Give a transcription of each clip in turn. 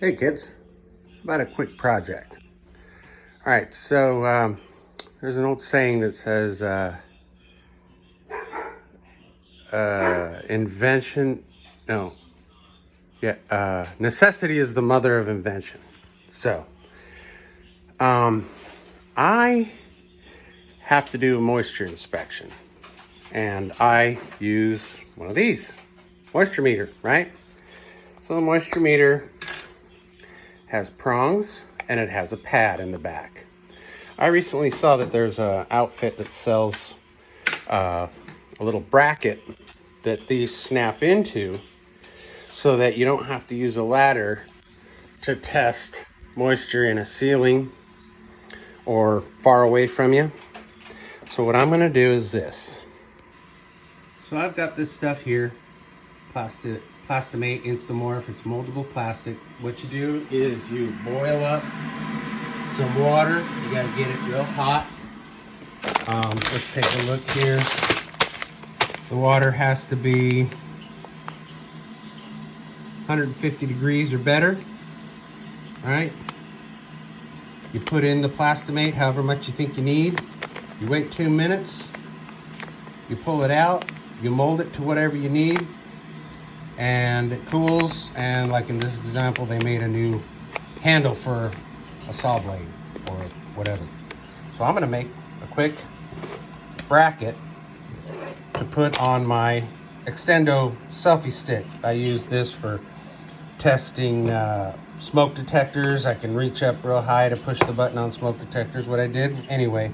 Hey kids, about a quick project. All right, so there's an old saying that says invention, no, yeah, necessity is the mother of invention. So I have to do a moisture inspection, and I use one of these moisture meter, right? So the moisture meter has prongs and it has a pad in the back. I recently saw that there's an outfit that sells a little bracket that these snap into so that you don't have to use a ladder to test moisture in a ceiling or far away from you. So what I'm going to do is this. So I've got this stuff here, Plastimate Instamorph. It's moldable plastic. What you do is you boil up some water. You got to get it real hot. Let's take a look here. The water has to be 150 degrees or better. All right. You put in the Plastimate, however much you think you need. You wait 2 minutes. You pull it out. You mold it to whatever you need. And it cools. And like in this example, they made a new handle for a saw blade or whatever. So I'm going to make a quick bracket to put on my Extendo selfie stick. I use this for testing smoke detectors. I can reach up real high to push the button on smoke detectors. What I did anyway,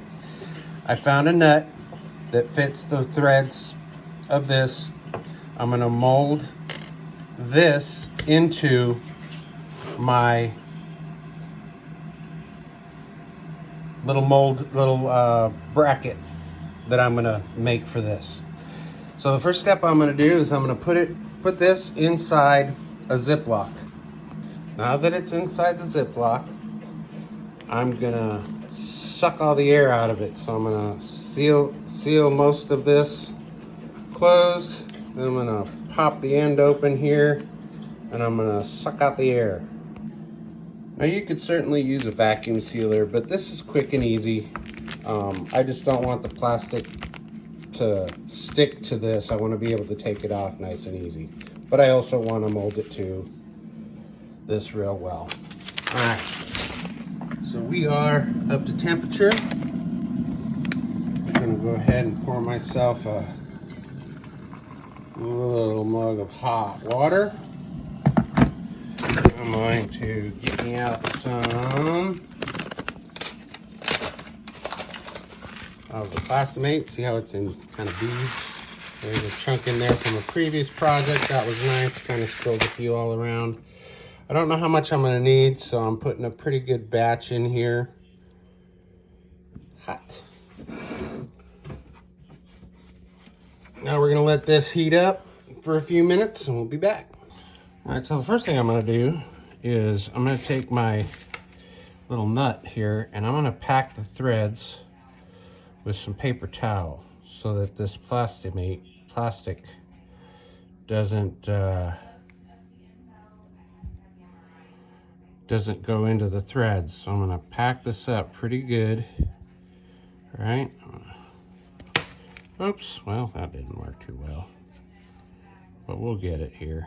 I found a nut that fits the threads of this. I'm going to mold this into my little bracket that I'm going to make for this. So the first step I'm going to do is I'm going to put this inside a Ziploc. Now that it's inside the Ziploc, I'm going to suck all the air out of it. So I'm going to seal most of this closed. Then I'm going to pop the end open here and I'm going to suck out the air. Now you could certainly use a vacuum sealer, but this is quick and easy. I just don't want the plastic to stick to this. I want to be able to take it off nice and easy. But I also want to mold it to this real well. All right. So we are up to temperature. I'm going to go ahead and pour myself a little mug of hot water. I'm going to get me out some of the Plastimate. See how it's in kind of beads? There's a chunk in there from a previous project. That was nice. Kind of spilled a few all around. I don't know how much I'm going to need, so I'm putting a pretty good batch in here. Hot. Now we're going to let this heat up for a few minutes and we'll be back. All right, so the first thing I'm going to do is I'm going to take my little nut here and I'm going to pack the threads with some paper towel so that this plastic doesn't go into the threads. So I'm going to pack this up pretty good. All right. Oops, well, that didn't work too well, but we'll get it here.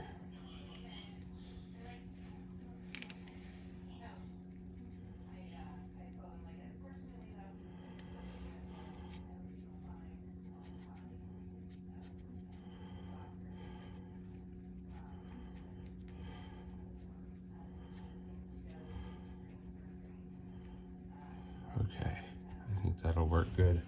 Okay, I think that'll work good.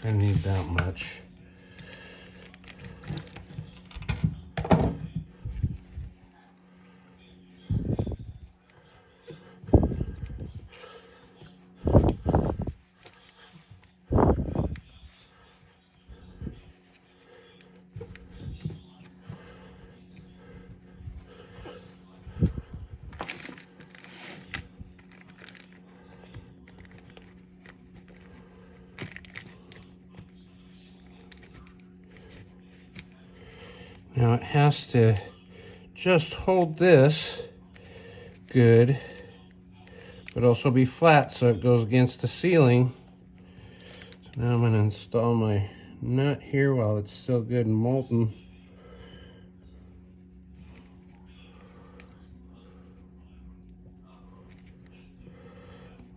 I need that much. Now it has to just hold this good, but also be flat so it goes against the ceiling. So now I'm going to install my nut here while it's still good and molten.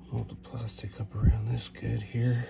Hold the plastic up around this good here.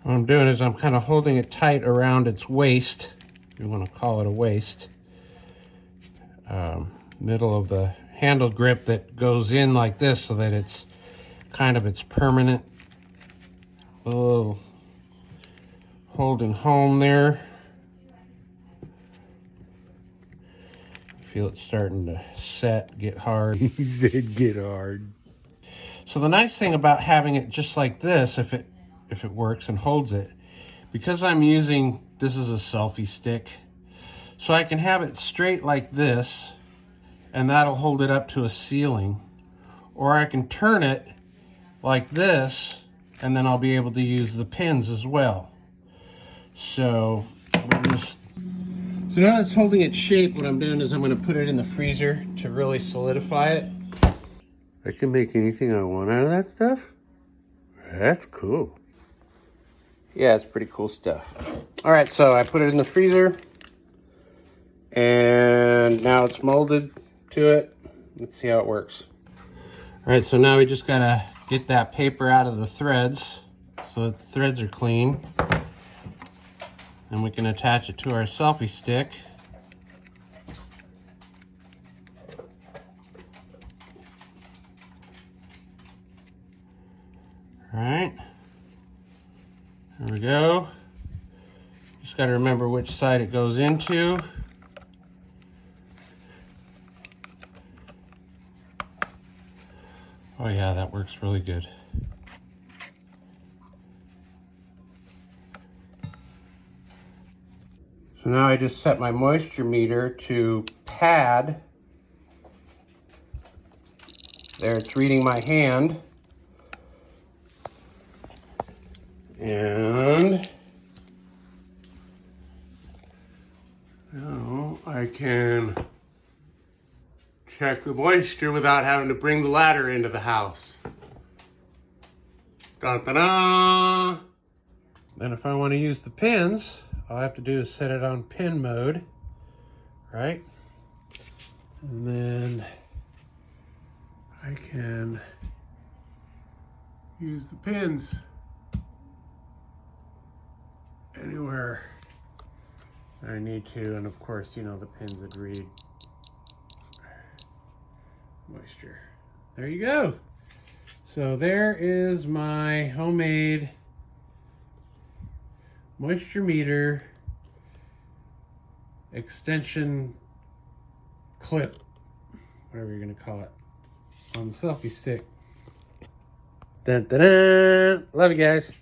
What I'm doing is I'm kind of holding it tight around its waist. You want to call it a waist. Middle of the handle grip that goes in like this so that it's kind of its permanent little holding home there. Feel it starting to set, get hard. He said get hard. So the nice thing about having it just like this, if it works and holds it, because I'm using, this is a selfie stick, so I can have it straight like this, and that'll hold it up to a ceiling. Or I can turn it like this, and then I'll be able to use the pins as well. So now that it's holding its shape, what I'm doing is I'm going to put it in the freezer to really solidify it. I can make anything I want out of that stuff? That's cool. Yeah, it's pretty cool stuff. All right, so I put it in the freezer, and now it's molded to it. Let's see how it works. All right, so now we just gotta get that paper out of the threads so that the threads are clean. And we can attach it to our selfie stick. All right, there we go. Just gotta remember which side it goes into. Oh yeah, that works really good. So now I just set my moisture meter to pad. There, it's reading my hand. And now I can check the moisture without having to bring the ladder into the house. Da-da-da! Then if I want to use the pins, all I have to do is set it on pin mode, right? And then I can use the pins anywhere I need to. And of course, you know, the pins that read moisture. There you go. So there is my homemade moisture meter extension clip, whatever you're gonna call it, on the selfie stick. Dun, dun, dun. Love you guys.